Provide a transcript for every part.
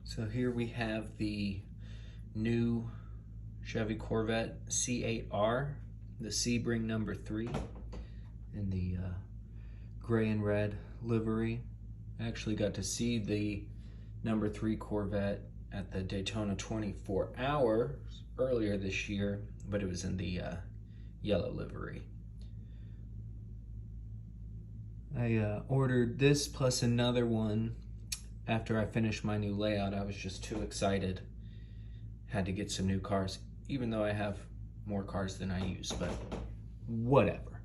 So here we have the new Chevy Corvette C8.R, the Sebring No.3, in the gray and red livery. I actually got to see the No.3 Corvette at the Daytona 24 Hours earlier this year, but it was in the yellow livery. I ordered this plus another one after I finished my new layout. I was just too excited. Had to get some new cars, even though I have more cars than I use, but whatever.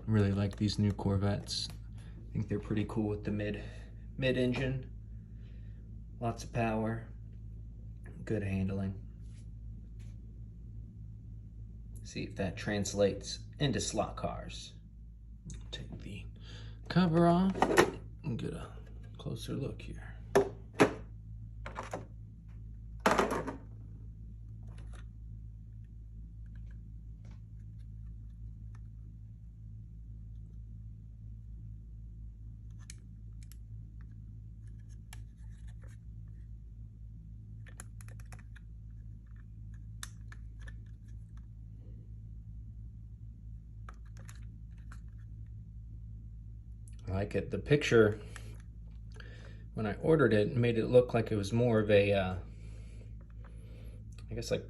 Really like these new Corvettes. I think they're pretty cool with the mid-engine. Lots of power, good handling. See if that translates into slot cars. Take the cover off and get a closer look here. I like it. The picture, when I ordered it, made it look like it was more of a, I guess like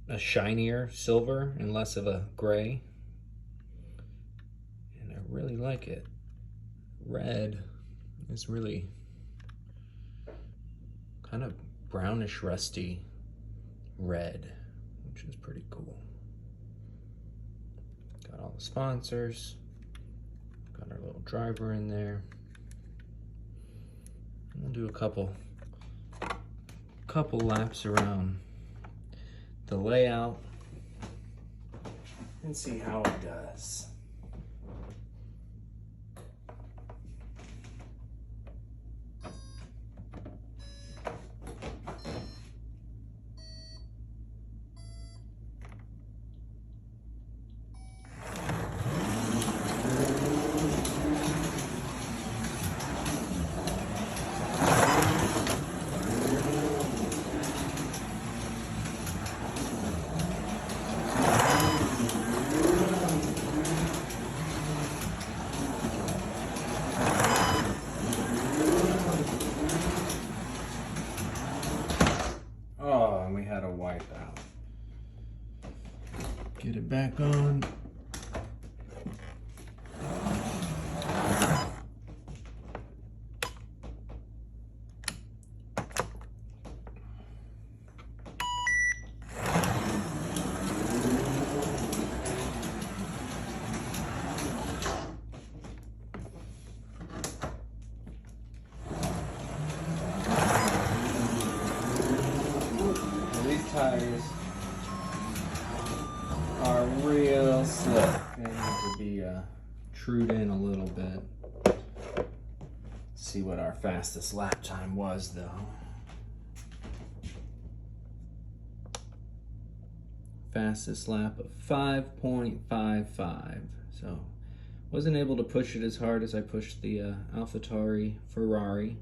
a shinier silver and less of a gray. And I really like it. Red is really kind of brownish rusty red, which is pretty cool. Got all the sponsors. Got our little driver in there. We'll do a couple laps around the layout and see how it does. Oh, and we had a wipeout. Get it back on. These tires are real slick. They need to be trued in a little bit. Let's see what our fastest lap time was though. Fastest lap of 5.55. So wasn't able to push it as hard as I pushed the AlphaTauri Ferrari.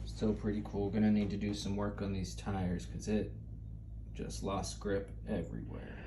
Still pretty cool. Gonna need to do some work on these tires because it just lost grip everywhere.